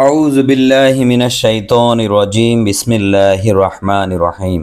আউযু বিল্লাহি মিনাশ শাইতানির রাজিম। বিসমিল্লাহির রহমানির রহিম।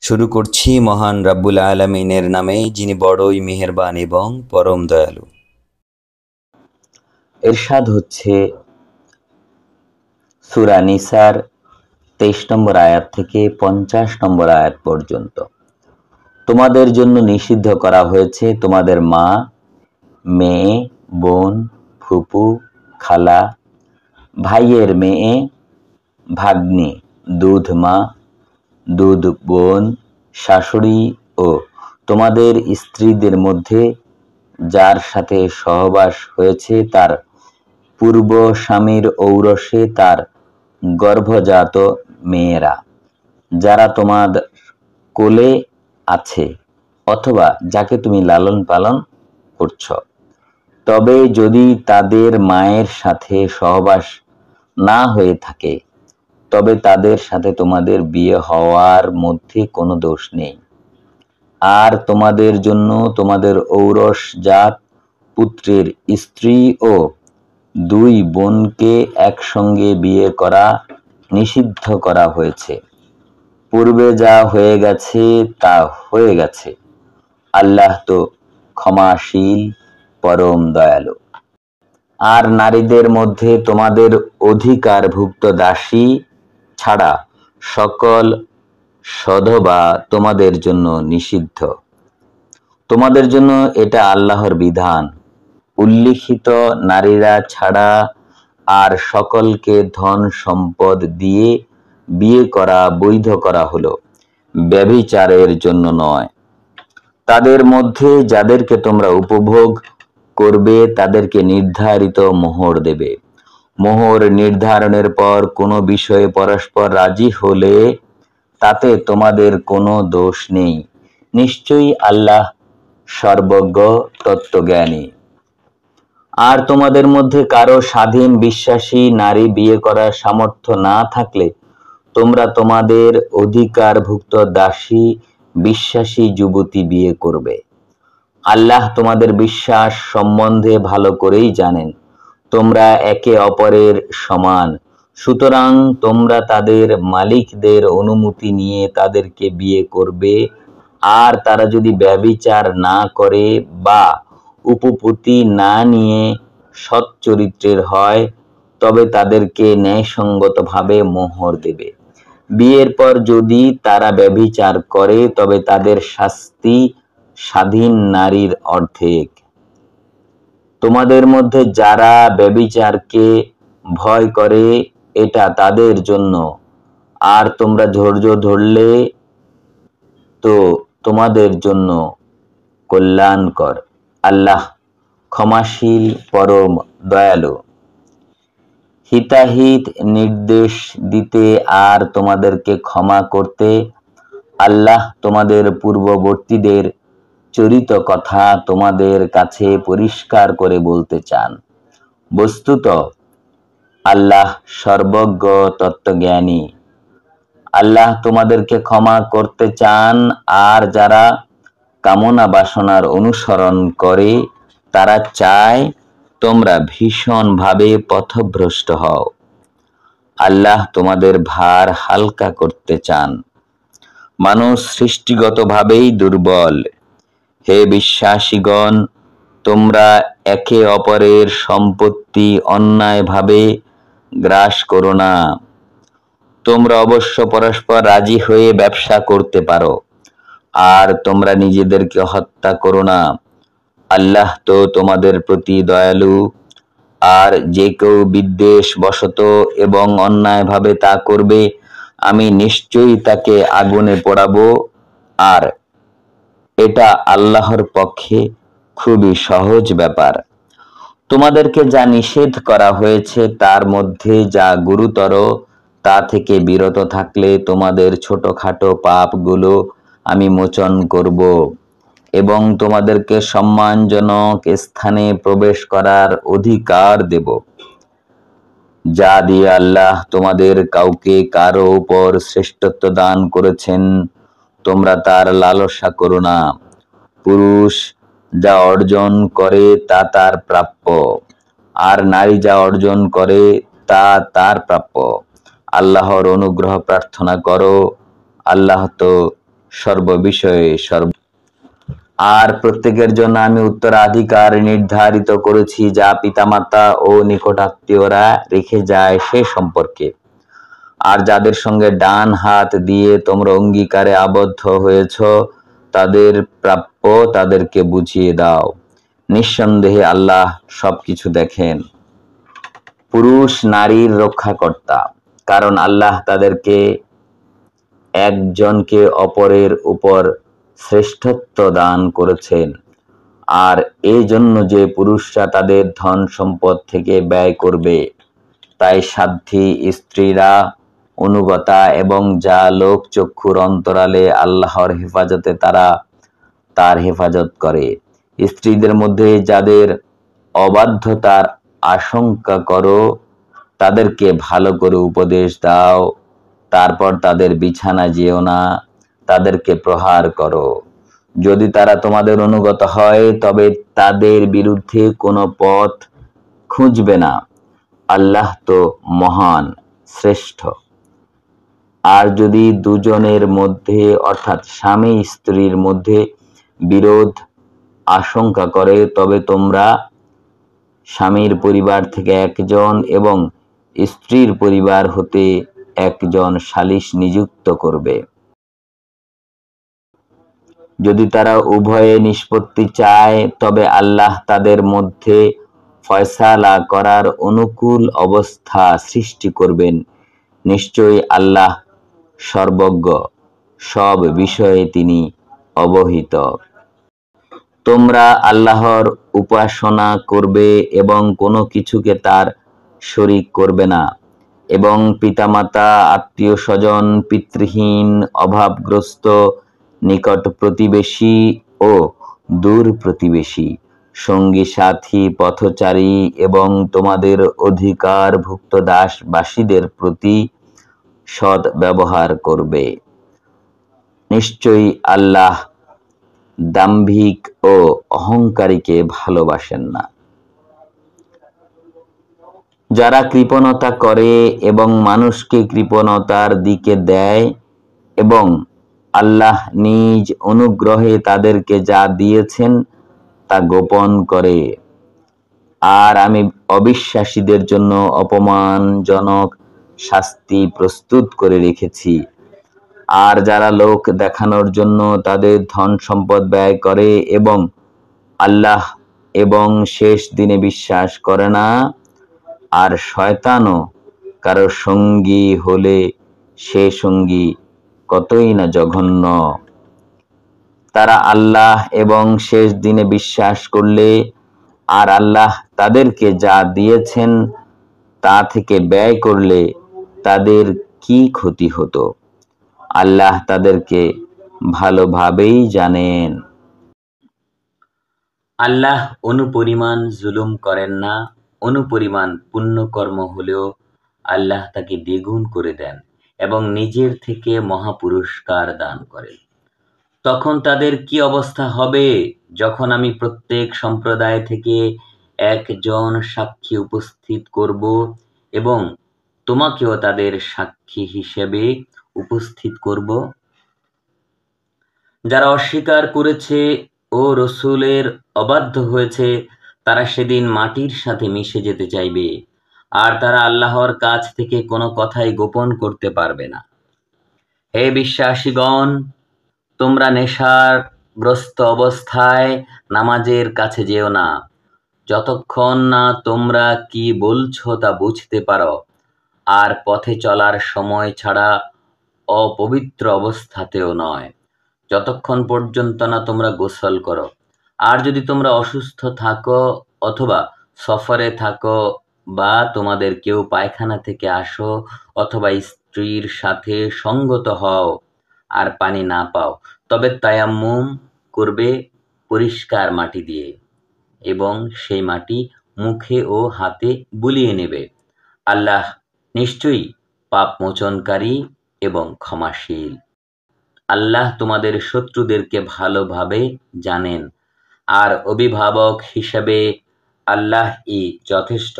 শুরু করছি মহান রাব্বুল আলামিনের নামে, যিনি বড়ই মেহেরবান এবং পরম দয়ালু। ইরশাদ হচ্ছে সূরা নিসার 23 নম্বর আয়াত থেকে 50 নম্বর আয়াত পর্যন্ত। তোমাদের জন্য নিষিদ্ধ করা হয়েছে তোমাদের মা, মেয়ে, বোন, ফুপু, খালা, ভাইয়ের মেয়ে, ভাগ্নে, দুধ মা, দুধ বোন, শাশুড়ি ও তোমাদের স্ত্রীদের মধ্যে যার সাথে সহবাস হয়েছে তার পূর্ব স্বামীর ঔরসে তার গর্ভজাত মেয়েরা, যারা তোমার কোলে আছে অথবা যাকে তুমি লালন পালন করছ। তবে যদি তাদের মায়ের সাথে সহবাস না হয়ে থাকে তবে তাদের সাথে তোমাদের বিয়ে হওয়ার মধ্যে কোনো দোষ নেই। আর তোমাদের জন্য তোমাদের ঔরসজাত পুত্রের স্ত্রী ও দুই বোনকে একসঙ্গে বিয়ে করা নিষিদ্ধ করা হয়েছে। পূর্বে যা হয়ে গেছে তা হয়ে গেছে। আল্লাহ তো ক্ষমাশীল, পরম দয়ালু। আর নারীদের মধ্যে তোমাদের অধিকারভুক্ত দাসী ছাড়া সকল সধবা তোমাদের জন্য নিষিদ্ধ। তোমাদের জন্য এটা আল্লাহর বিধান। উল্লিখিত নারীরা ছাড়া আর সকলকে ধন সম্পদ দিয়ে বিয়ে করা বৈধ করা হলো, ব্যভিচারের জন্য নয়। তাদের মধ্যে যাদেরকে তোমরা উপভোগ করবে তাদেরকে নির্ধারিত মোহর দেবে। মোহর নির্ধারণের পর কোনো বিষয়ে পরস্পর রাজি হলে তাতে তোমাদের কোনো দোষ নেই। নিশ্চয়ই আল্লাহ সর্বজ্ঞ, তত্ত্বজ্ঞানী। আর তোমাদের মধ্যে কারো স্বাধীন বিশ্বাসী নারী বিয়ে করার সামর্থ্য না থাকলে তোমরা তোমাদের অধিকারভুক্ত দাসী বিশ্বাসী যুবতী বিয়ে করবে। আল্লাহ তোমাদের বিশ্বাস সম্বন্ধে ভালো করেই জানেন। তোমরা একে অপরের সমান, সুতরাং তোমরা তাদের মালিকদের অনুমতি নিয়ে তাদেরকে বিয়ে করবে। আর তারা যদি ব্যভিচার না করে বা উপপত্তি না নিয়ে সৎ চরিত্রের হয় তবে তাদেরকে ন্যায়সঙ্গতভাবে মোহর দেবে। বিয়ের পর যদি তারা ব্যভিচার করে তবে তাদের শাস্তি স্বাধীন নারীর অর্ধেক। তোমাদের মধ্যে যারা ব্যভিচারকে ভয় করে এটা তাদের জন্য, আর তোমরা ধৈর্য ধরলে তো তোমাদের জন্য কল্যাণকর। আল্লাহ ক্ষমাশীল, পরম দয়ালু। হিতাহিত নির্দেশ দিতে আর তোমাদেরকে ক্ষমা করতে আল্লাহ তোমাদের পূর্ববর্তীদের চরিত কথা তোমাদের কাছে পরিষ্কার করে বলতে চান। বস্তুত আল্লাহ সর্বজ্ঞ, তত্ত্বজ্ঞানী। আল্লাহ তোমাদেরকে ক্ষমা করতে চান, আর যারা কামনা বাসনার অনুসরণ করে তারা চায় তোমরা ভীষণভাবে পথভ্রষ্ট হও। আল্লাহ তোমাদের ভার হালকা করতে চান। মানুষ সৃষ্টিগতভাবেই দুর্বল। হে বিশ্বাসীগণ, তোমরা একে অপরের সম্পত্তি অন্যায়ভাবে গ্রাস করো না। তোমরা অবশ্য পরস্পর রাজি হয়ে ব্যবসা করতে পারো, আর তোমরা নিজেদেরকে হত্যা করো না। আল্লাহ তো তোমাদের প্রতি দয়ালু। আর যে কেউ বিদ্বেষ বশত এবং অন্যায়ভাবে তা করবে আমি নিশ্চয়ই তাকে আগুনে পোড়াবো, আর এটা আল্লাহর পক্ষে খুবই সহজ ব্যাপার। তোমাদেরকে যা নিষেধ করা হয়েছে তার মধ্যে যা গুরুতর তা থেকে বিরত থাকলে তোমাদের ছোটখাটো পাপগুলো আমি মোচন করব এবং তোমাদেরকে সম্মানজনক স্থানে প্রবেশ করার অধিকার দেব, যা দিয়ে আল্লাহ তোমাদের কাউকে কারো উপর শ্রেষ্ঠত্ব দান করেছেন। তোমরা তার লালসা করো না। পুরুষ যা অর্জন করে তা তার প্রাপ্য, আর নারী যা অর্জন করে তা তার প্রাপ্য। আল্লাহর অনুগ্রহ প্রার্থনা করো, আল্লাহ তো সর্ববিষয়ে আর প্রত্যেকের জন্য আমি উত্তরাধিকার নির্ধারিত করেছি যা পিতামাতা ও নিকটাত্মীয়রা রেখে যায় সে সম্পর্কে। আর যাদের সঙ্গে ডান হাত দিয়ে তোমরা অঙ্গীকারে আবদ্ধ হয়েছ তাদের প্রাপ্য তাদেরকে বুঝিয়ে দাও। নিঃসন্দেহে আল্লাহ সবকিছু দেখেন। পুরুষ নারীর রক্ষাকর্তা, কারণ আল্লাহ তাদেরকে একজনকে অপরের উপর শ্রেষ্ঠত্ব দান করেছেন, আর এই জন্য যে পুরুষরা তাদের ধন সম্পদ থেকে ব্যয় করবে, তাই সাধ্বী স্ত্রীরা অনুগতা এবং যা লোক চক্ষুর অন্তরালে আল্লাহর হেফাজতে তারা তার হেফাজত করে। স্ত্রীদের মধ্যে যাদের অবাধ্যতার আশঙ্কা করো তাদেরকে ভালো করে উপদেশ দাও, তারপর তাদের বিছানা যেও না, তাদেরকে প্রহার করো। যদি তারা তোমাদের অনুগত হয় তবে তাদের বিরুদ্ধে কোনো পথ খুঁজবে না, আল্লাহ তো মহান, শ্রেষ্ঠ। আর যদি দুজনের মধ্যে অর্থাৎ স্বামী স্ত্রীর মধ্যে বিরোধ আশঙ্কা করে তবে তোমরা স্বামীর পরিবার থেকে একজন এবং স্ত্রীর পরিবার হতে একজন সালিস নিযুক্ত করবে। যদি তারা উভয়ে নিষ্পত্তি চায় তবে আল্লাহ তাদের মধ্যে ফয়সালা করার অনুকূল অবস্থা সৃষ্টি করবেন। নিশ্চয়ই আল্লাহ সর্বজ্ঞ, সব বিষয়ে তিনি অবহিত। তোমরা আল্লাহর উপাসনা করবে এবং কোনো কিছুকে তার শরীক করবে না, এবং পিতামাতা, আত্মীয় স্বজন, পিতৃহীন, অভাবগ্রস্ত, নিকট প্রতিবেশী ও দূর প্রতিবেশী, সঙ্গী সাথী, পথচারী এবং তোমাদের অধিকারভুক্ত দাসবাসীদের প্রতি সৎ ব্যবহার করবে। নিশ্চয়ই আল্লাহ দাম্ভিক ও অহংকারীকে ভালোবাসেন না। যারা কৃপণতা করে এবং মানুষকে কৃপণতার দিকে দেয় এবং আল্লাহ নিজ অনুগ্রহে তাদেরকে যা দিয়েছেন তা গোপন করে, আর আমি অবিশ্বাসীদের জন্য অপমানজনক শাস্তি প্রস্তুত করে রেখেছি। আর যারা লোক দেখানোর জন্য তাদের ধন সম্পদ ব্যয় করে এবং আল্লাহ এবং শেষ দিনে বিশ্বাস করে না, আর শয়তানও কারো সঙ্গী হলে সে সঙ্গী কতই না জঘন্য। তারা আল্লাহ এবং শেষ দিনে বিশ্বাস করলে আর আল্লাহ তাদেরকে যা দিয়েছেন তা থেকে ব্যয় করলে তাদের কি ক্ষতি হতো, আল্লাহ তাদেরকে ভালোভাবেই জানেন। আল্লাহ অনুপরিমাণ জুলুম করেন না, অনুপরিমাণ পুণ্যকর্ম হলেও আল্লাহ তাকে দ্বিগুণ করে দেন এবং নিজের থেকে মহাপুরস্কার দান করেন। তখন তাদের কি অবস্থা হবে যখন আমি প্রত্যেক সম্প্রদায় থেকে একজন সাক্ষী উপস্থিত করব এবং তোমাকেও তাদের সাক্ষী হিসেবে উপস্থিত করব। যারা অস্বীকার করেছে ও রসূলের অবাধ্য হয়েছে তারা সেদিন মাটির সাথে মিশে যেতে চাইবে, আর তারা আল্লাহর কাছ থেকে কোনো কথাই গোপন করতে পারবে না। হে বিশ্বাসীগণ, তোমরা নেশাগ্রস্ত অবস্থায় নামাজের কাছে যেও না, যতক্ষণ না তোমরা কি বলছো তা বুঝতে পারো, আর পথে চলার সময় ছাড়া অপবিত্র অবস্থাতেও নয়, যতক্ষণ পর্যন্ত না তোমরা গোসল করো। আর যদি তোমরা অসুস্থ থাকো অথবা সফরে থাকো বা তোমাদের কেউ পায়খানা থেকে আসো অথবা স্ত্রীর সাথে সঙ্গত হও আর পানি না পাও, তবে তায়াম্মুম করবে পরিষ্কার মাটি দিয়ে এবং সেই মাটি মুখে ও হাতে বুলিয়ে নেবে। আল্লাহ নিশ্চয়ই পাপ মোচনকারী এবং ক্ষমাশীল। আল্লাহ তোমাদের শত্রুদেরকে ভালোভাবে জানেন, আর অভিভাবক হিসেবে আল্লাহই যথেষ্ট।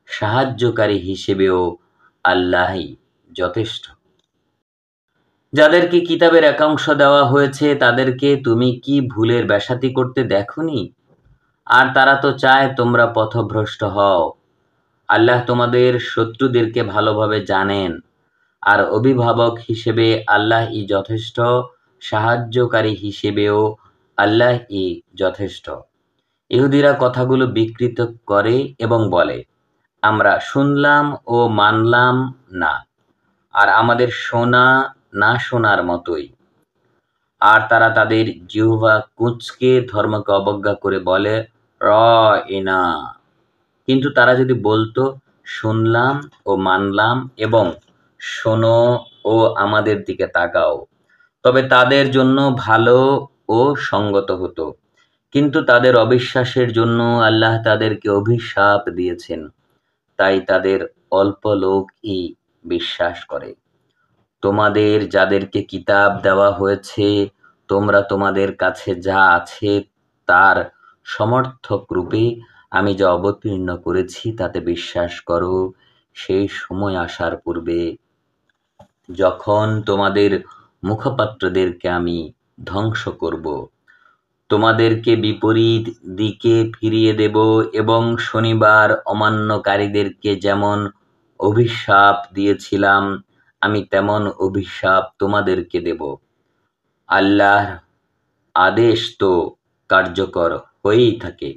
সাহায্যকারী হিসেবেও আল্লাহই যথেষ্ট। যাদেরকে কিতাবের একাংশ দেওয়া হয়েছে তাদেরকে তুমি কি ভুলের ব্যাসাতি করতে দেখোনি? আর তারা তো চায় তোমরা পথভ্রষ্ট হও। আল্লাহ তোমাদের শত্রুদেরকে ভালোভাবে জানেন, আর অভিভাবক হিসেবে আল্লাহই যথেষ্ট, সাহায্যকারী হিসেবেও আল্লাহই যথেষ্ট। ইহুদিরা কথাগুলো বিকৃত করে এবং বলে, আমরা শুনলাম ও মানলাম না, আর আমাদের শোনা না শোনার মতোই। আর তারা তাদের জিহ্বা কুঁচকে ধর্মকে অবজ্ঞা করে বলে, রঈনা। কিন্তু তারা যদি বলতো, শুনলাম ও মানলাম এবং শোনো ও আমাদের দিকে তাকাও, তবে তাদের জন্য ভালো ও সঙ্গত হতো। কিন্তু তাদের অবিশ্বাসের জন্য আল্লাহ তাদেরকে অভিশাপ দিয়েছেন, তাই তাদের অল্প লোকই বিশ্বাস করে। তোমাদের যাদেরকে কিতাব দেওয়া হয়েছে, তোমরা তোমাদের কাছে যা আছে তার সমর্থক রূপে আমি যা অবতীর্ণ করেছি তাতে বিশ্বাস করো। সেই সময় আসার পূর্বে যখন তোমাদের মুখপাত্রদেরকে আমি ধ্বংস করব, তোমাদেরকে বিপরীত দিকে ফিরিয়ে দেব এবং শনিবার অমান্যকারীদেরকে যেমন অভিশাপ দিয়েছিলাম আমি তেমন অভিশাপ তোমাদেরকে দেব। আল্লাহর আদেশ তো কার্যকর হয়েই থাকে।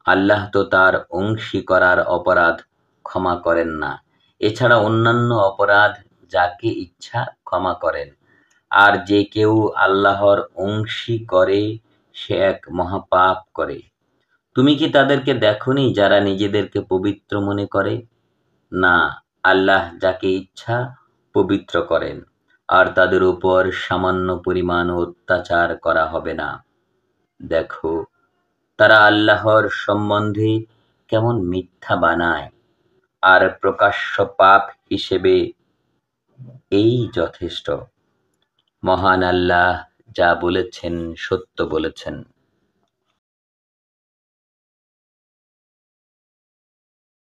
আল্লাহ তো তার অংশী করার অপরাধ ক্ষমা করেন না, এছাড়া অন্যান্য অপরাধ যাকে ইচ্ছা ক্ষমা করেন। আর যে কেউ আল্লাহর অংশী করে সে এক মহাপাপ করে। তুমি কি তাদেরকে দেখোনি যারা নিজেদেরকে পবিত্র মনে করে? না, আল্লাহ যাকে ইচ্ছা পবিত্র করেন, আর তাদের উপর সামান্য পরিমাণ অত্যাচার করা হবে না। দেখো তারা আল্লাহর সম্বন্ধে কেমন মিথ্যা বানায়, আর প্রকাশ্য পাপ হিসেবে এই যথেষ্ট। মহান আল্লাহ যা বলেছেন সত্য বলেছেন।